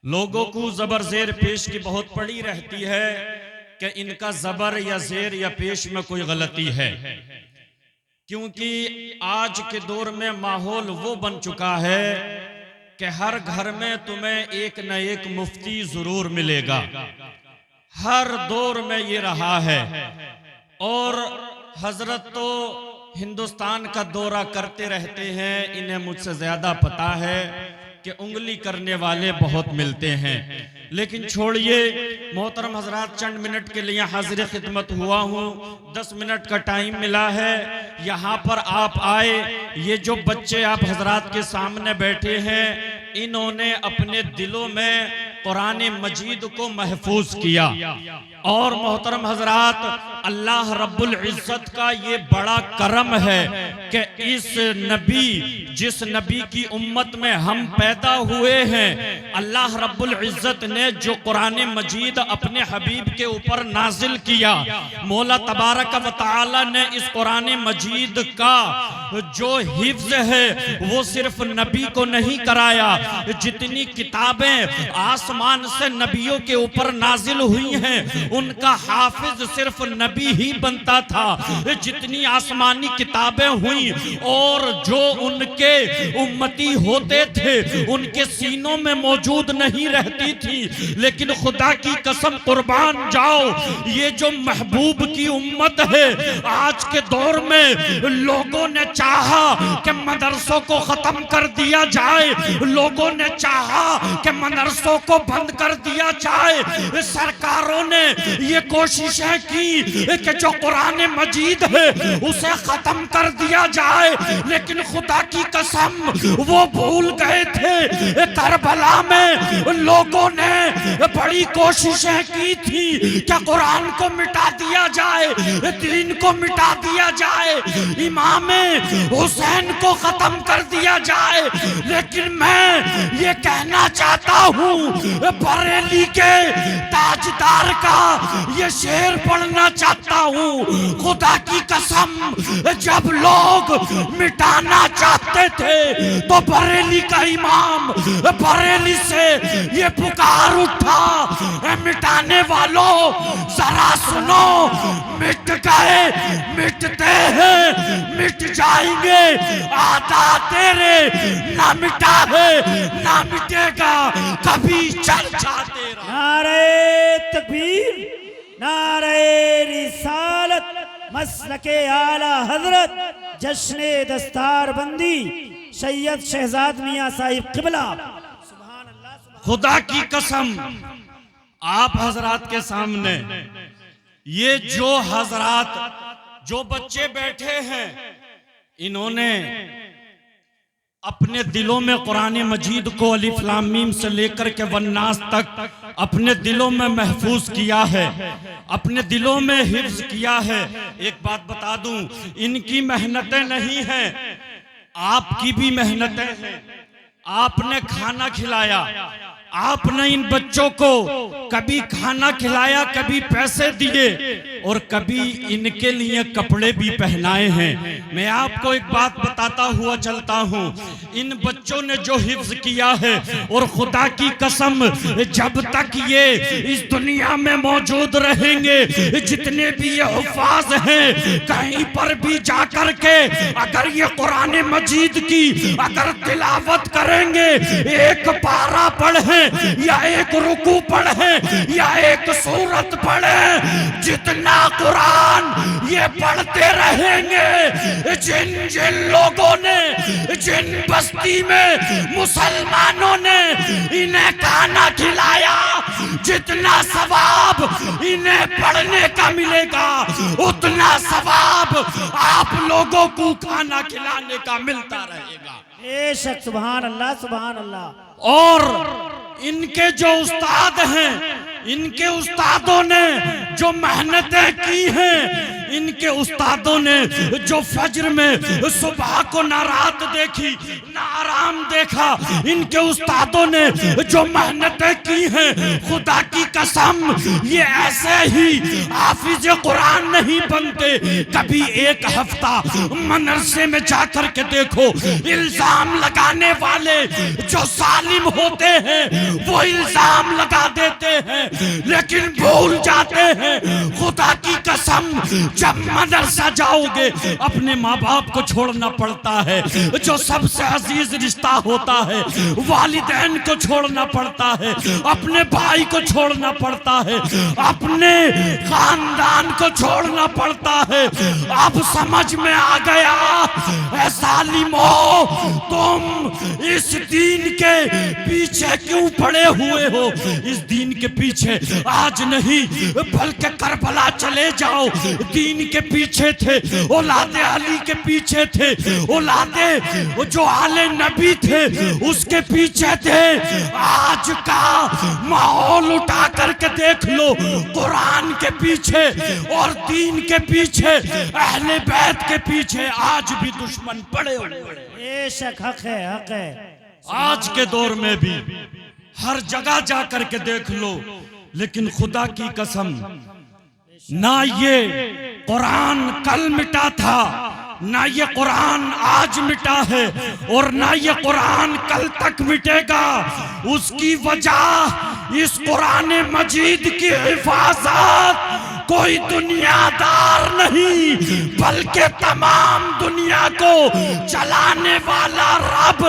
लोगों को जबर जेर पेश की बहुत पड़ी रहती है कि इनका जबर या जेर या पेश में कोई गलती है, क्योंकि आज के दौर में माहौल वो बन चुका है कि हर घर में तुम्हें एक न एक मुफ्ती जरूर मिलेगा। हर दौर में ये रहा है। और हजरत तो हिंदुस्तान का दौरा करते रहते हैं, इन्हें मुझसे ज्यादा पता है कि उंगली करने वाले बहुत मिलते हैं। लेकिन छोड़िए, मोहतरम हजरात, चंद मिनट के लिए हाजिर खिदमत हुआ हूँ। 10 मिनट का टाइम मिला है, यहाँ पर आप आए। ये जो बच्चे आप हजरात के सामने बैठे हैं, इन्होंने अपने दिलों में कुरान मजीद को महफूज किया। और मोहतरम हजरात, अल्लाह रब्बुल इज्जत का ये बड़ा करम है कि इस नबी, जिस नबी की उम्मत में हम पैदा हुए हैं, अल्लाह रब्बुल इज्जत ने जो कुरान मजीद अपने हबीब के ऊपर नाजिल किया, मौला तबारक व तआला ने इस कुरान मजीद का जो हिफ्ज है वो सिर्फ नबी को नहीं कराया। जितनी किताबें आसमान से नबियों के ऊपर नाजिल हुई हैं, उनका हाफिज सिर्फ नबी ही बनता था। जितनी आसमानी किताबें हुई और जो उनके उम्मती होते थे, उनके सीनों में मौजूद नहीं रहती थी। लेकिन खुदा की कसम कुर्बान जाओ, ये जो महबूब की उम्मत है, आज के दौर में लोगों ने चाहा कि मदरसों को खत्म कर दिया जाए, लोगों ने चाहा कि मदरसों को बंद कर दिया जाए। सरकारों ने ये कोशिशें की कि जो कुरान मजीद है उसे खत्म कर दिया जाए, लेकिन खुदा की कसम वो भूल गए थे। करबला में लोगों ने बड़ी कोशिशें की थी कि कुरान को मिटा दिया जाए, दीन को मिटा दिया जाए, इमाम हुसैन को खत्म कर दिया जाए। लेकिन मैं ये कहना चाहता हूँ, बरेली के ताजदार का ये शेर पढ़ना चाहता हूँ। खुदा की कसम, जब लोग मिटाना चाहते थे तो बरेली का इमाम बरेली से ये पुकार उठा, मिटाने वालों जरा सुनो, मिट गए, मिटते हैं, मिट जाएंगे, आधा तेरे ना मिटा है, ना मिटेगा कभी चर्चा तेरा। नारे तकबीर, नारे रिसालत, मसलके आला हजरत, जश्ने दस्तार बंदी, सैयद शहजाद मियां साहिब किबला। खुदा की कसम, आप हजरात के सामने ये जो हजरात, जो बच्चे बैठे हैं, इन्होंने अपने दिलों में कुरान मजीद को अलिफ लाम मीम से लेकर के वन्नास तक अपने दिलों में महफूज किया है, अपने दिलों में हिफ्ज किया है। एक बात बता दूं, इनकी मेहनतें नहीं हैं, आपकी भी मेहनतें हैं। आपने खाना खिलाया, आपने इन बच्चों को कभी खाना खिलाया, कभी पैसे दिए और कभी इनके लिए कपड़े भी पहनाए हैं। मैं आपको एक बात बताता हुआ चलता हूँ, इन बच्चों ने जो हिफ्ज किया है, और खुदा की कसम, जब तक ये इस दुनिया में मौजूद रहेंगे, जितने भी ये हुफ़ाज़ हैं, कहीं पर भी जाकर के अगर ये कुरान मजीद की अगर तिलावत करेंगे, एक पारा पढ़े या एक रुकू पढ़े या एक सूरत पढ़े, जितना कुरान ये पढ़ते रहेंगे, जिन जिन लोगों ने, जिन बस्ती में मुसलमानों ने इन्हें खाना खिलाया, जितना सवाब इन्हें पढ़ने का मिलेगा, उतना सवाब आप लोगों को खाना खिलाने का मिलता रहेगा। बेशक, सुभान अल्लाह, सुभान अल्लाह। और इनके जो उस्ताद हैं, इनके उस्तादों ने जो मेहनतें की हैं, इनके उस्तादों ने जो फज्र में सुबह को ना रात देखी ना आराम देखा, इनके उस्तादों ने जो मेहनतें की हैं, खुदा की कसम ये ऐसे ही हाफिज कुरान नहीं बनते। कभी एक हफ्ता मदरसे में जाकर के देखो, इल्जाम लगाने वाले जो जालिम होते हैं वो इल्जाम लगा देते हैं लेकिन भूल जाते हैं। खुदा की कसम जब मदरसा जाओगे अपने माँ बाप को छोड़ना पड़ता है, जो सबसे अजीज रिश्ता होता है, वालिदैन को छोड़ना पड़ता है, अपने भाई को छोड़ना पड़ता है, अपने खानदान को छोड़ना पड़ता है। अब समझ में आ गया ऐ जालिमो, तुम इस दीन के पीछे क्यों पड़े हुए हो। इस दीन के पीछे आज नहीं बल्कि करबला चले जाओ, दीन के पीछे थे, औलादे अली के पीछे थे, औलादे जो आले नबी थे उसके पीछे थे। आज का माहौल उठा करके देख लो, कुरान के पीछे और दीन के पीछे, अहले बैत के पीछे आज भी दुश्मन पड़े हुए हैं। बेशक हक है, हक है। आज के दौर में भी हर जगह जा करके देख लो, लेकिन खुदा की कसम ना ये कुरान कल मिटा था, ना ये कुरान आज मिटा है और ना ये कुरान कल तक मिटेगा। उसकी वजह इस कुरान मजीद की हिफाजत कोई दुनियादार नहीं बल्कि तमाम दुनिया को चलाने वाला रब,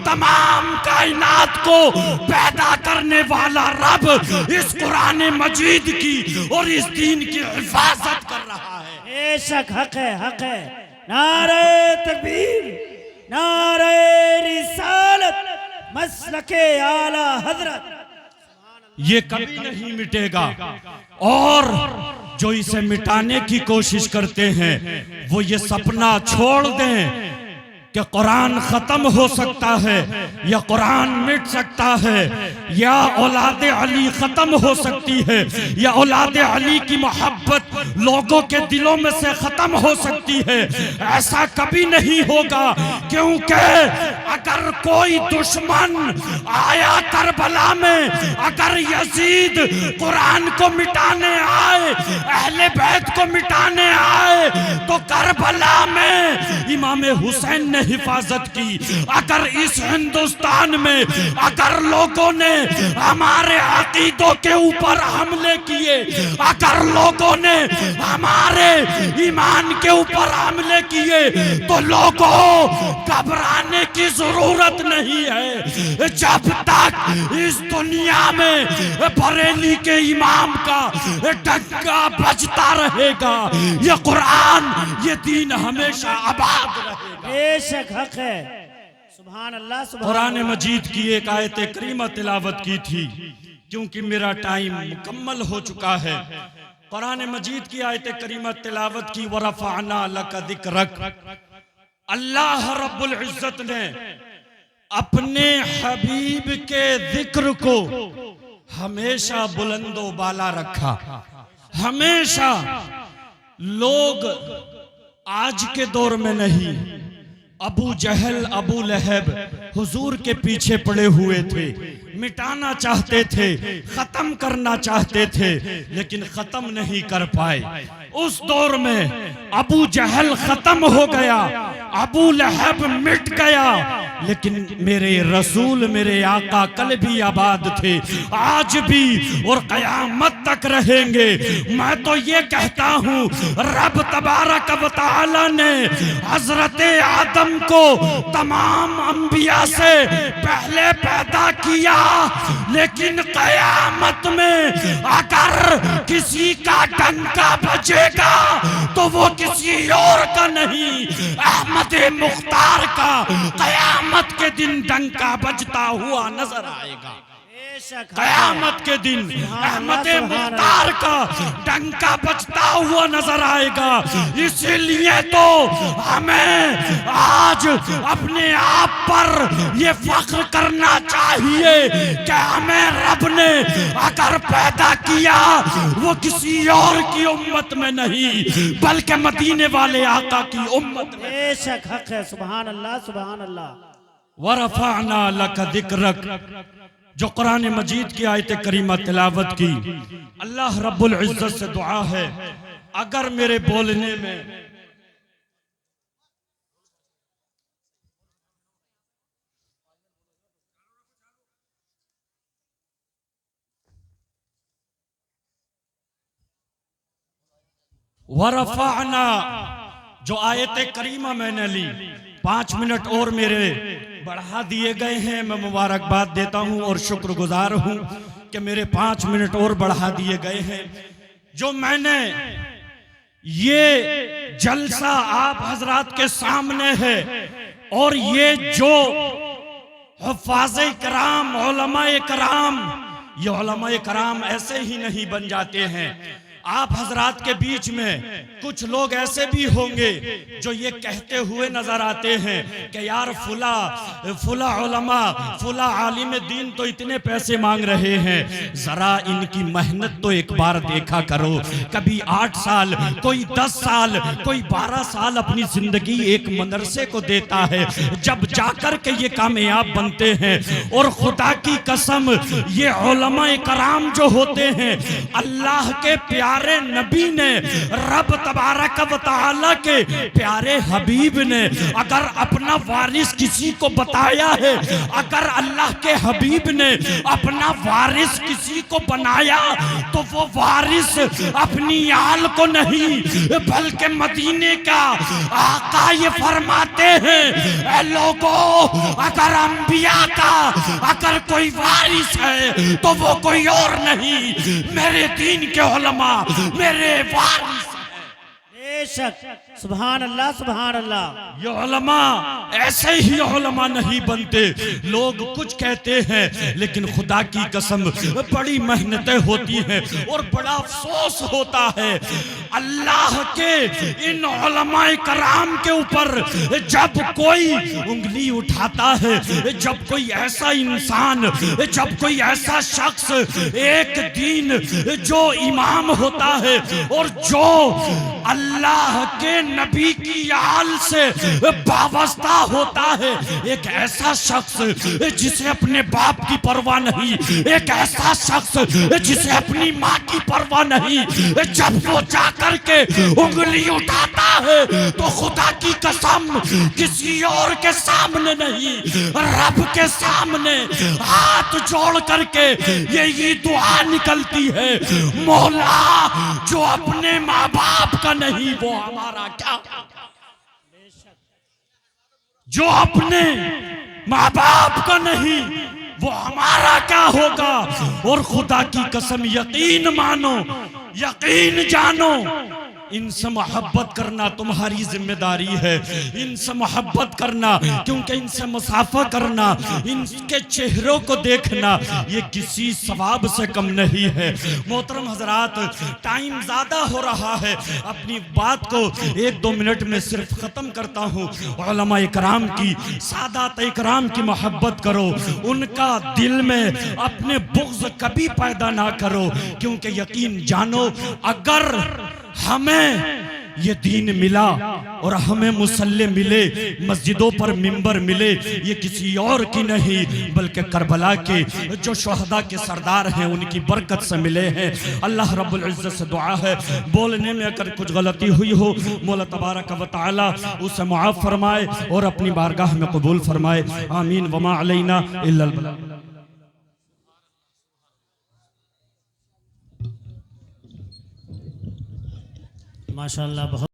तमाम कायनात को पैदा करने वाला रब इस कुरान मजीद की और इस दीन की हिफाजत कर रहा है। बेशक हक है, हक है। नारे तकबीर, नारे रिसालत, मसलके आला हजरत। ये कभी नहीं मिटेगा और जो इसे मिटाने की कोशिश करते हैं वो ये सपना छोड़ दें कि कुरान खत्म हो सकता है या कुरान मिट सकता है या औलादे अली खत्म हो सकती है या औलादे अली की मोहब्बत लोगों के दिलों में से खत्म हो सकती है। ऐसा कभी नहीं होगा, क्योंकि अगर कोई दुश्मन आया करबला में, अगर यजीद कुरान को मिटाने आए, अहले बैत को मिटाने आए, तो करबला में इमाम हुसैन ने हिफाजत की। अगर इस हिंदुस्तान में अगर लोगों ने हमारे अकीदों के ऊपर हमले किए, अगर लोगों ने हमारे ईमान के ऊपर हमले किए, तो लोगों घबराने की जरूरत नहीं है। जब तक इस दुनिया में बरेली के इमाम का डंका बजता रहेगा, ये कुरान, ये दीन हमेशा आबाद रहेगा। बेशक हक है। सुभान अल्लाह, सुभान कुरान मजीद की एक आयत करीमा तिलावत की थी, क्योंकि मेरा टाइम मुकम्मल हो चुका है। कुरान मजीद की आयत करीमा तिलावत की, वरफ़अना लका ज़िक्रक। अल्लाह रब्बुल इज्जत ने अपने हबीब के जिक्र को हमेशा बुलंदो बाला रखा। हमेशा लोग आज के दौर में नहीं, अबू जहल अबू लहब हुजूर के पीछे पड़े हुए थे, मिटाना चाहते थे, खत्म करना चाहते थे, लेकिन खत्म नहीं कर पाए। उस दौर में अबू जहल खत्म हो गया, अबू लहब मिट गया, लेकिन मेरे रसूल, मेरे आका कल भी आबाद थे, आज भी और कयामत तक रहेंगे। मैं तो ये कहता हूँ, रब तबारक व तआला ने हजरत आदम को तमाम अंबिया से पहले पैदा किया, लेकिन कयामत में अगर किसी का डंका बजेगा तो वो किसी और का नहीं, अहमद मुख्तार का कयामत के दिन डंका बजता हुआ नजर आएगा। बेशक कयामत के दिन अहमद मुख्तार का डंका बजता हुआ नजर आएगा। इसीलिए तो हमें आज अपने आप पर ये फख्र करना चाहिए कि हमें रब ने अगर पैदा किया वो किसी और की उम्मत में नहीं बल्कि मदीने वाले आका की उम्मत में। बेशक हक है। सुभान अल्लाह, सुभान अल्लाह। वरफ़अना लक ज़िक्रक, जो कुरान मजीद की आयत करीमा तिलावत की। अल्लाह रब्बुल इज्जत से दुआ है अगर मेरे बोलने में वरफ़अना, जो आयत करीमा मैंने ली 5 मिनट और मेरे बढ़ा दिए गए हैं। मैं मुबारकबाद देता हूं और शुक्रगुजार हूं कि मेरे 5 मिनट और बढ़ा दिए गए हैं। जो मैंने ये जलसा आप हजरात के सामने है और ये जो हुफ़ाज़े कराम, उलमाए कराम, ये उलमाए कराम ऐसे ही नहीं बन जाते हैं। आप हजरात के बीच में कुछ लोग ऐसे भी होंगे जो ये कहते हुए नजर आते हैं कि यार फुला फुला उलमा, फुला आलिम दीन तो इतने पैसे मांग रहे हैं, जरा इनकी मेहनत तो एक बार देखा करो। कभी 8 साल, कोई 10 साल, कोई 12 साल अपनी जिंदगी एक मदरसे को देता है, जब जाकर के ये कामयाब बनते हैं। और खुदा की कसम ये उलमाए कराम जो होते हैं, अल्लाह के प्यारे नबी ने, रब तबारक व तआला के प्यारे हबीब ने अगर अपना वारिस किसी को बताया है, अगर अल्लाह के हबीब ने अपना वारिस किसी को बनाया तो वो वारिस अपनी आल को नहीं बल्कि मदीने का आका ये फरमाते हैं, ऐ लोगों अगर अंबिया का अगर कोई वारिस है तो वो कोई और नहीं, मेरे दीन के उलमा मेरे वारिस। बेशक सुभान अल्लाह, सुभान अल्लाह। ये उलमा ऐसे ही उलमा नहीं बनते। लोग कुछ कहते हैं लेकिन खुदा की कसम बड़ी मेहनतें होती हैं और बड़ा अफसोस होता है अल्लाह के इन उलमाए कराम के ऊपर जब कोई उंगली उठाता है, जब कोई ऐसा इंसान, जब कोई ऐसा शख्स एक दिन जो इमाम होता है और जो अल्लाह के नबी की आल से वाबस्ता होता है, एक ऐसा शख्स जिसे अपने बाप की परवाह नहीं, एक ऐसा शख्स जिसे अपनी माँ की परवाह नहीं, जब वो जाकर के उंगली उठाता है तो खुदा की कसम किसी और के सामने नहीं, रब के सामने हाथ जोड़ करके यही दुआ निकलती है, मौला जो अपने माँ बाप का नहीं वो हमारा क्या, जो अपने माँ बाप का नहीं वो हमारा क्या होगा। और खुदा की कसम यकीन मानो, यकीन जानो, इनसे मोहब्बत करना तुम्हारी जिम्मेदारी है। इनसे मोहब्बत करना, क्योंकि इनसे मुसाफा करना, इनके चेहरों को देखना ये किसी सवाब से कम नहीं है। मोहतरम हजरात, टाइम ज़्यादा हो रहा है, अपनी बात को 1-2 मिनट में सिर्फ ख़त्म करता हूँ। उलमा इकराम की, सादात इकराम की मोहब्बत करो, उनका दिल में अपने बुग़्ज़ कभी पैदा ना करो, क्योंकि यकीन जानो अगर हमें ये दीन मिला और हमें मुसल्ले मिले, मस्जिदों पर मिंबर मिले, ये किसी और की नहीं बल्कि करबला के जो शहदा के सरदार हैं उनकी बरकत से मिले हैं। अल्लाह रब्बुल इज्जत से दुआ है बोलने में अगर कुछ गलती हुई हो मौला तबारक व तआला उसे मुआफ़ फरमाए और अपनी बारगाह में कबूल फरमाए। आमीन। वमा अलैना इल्लल बलाग। माशाअल्लाह बहुत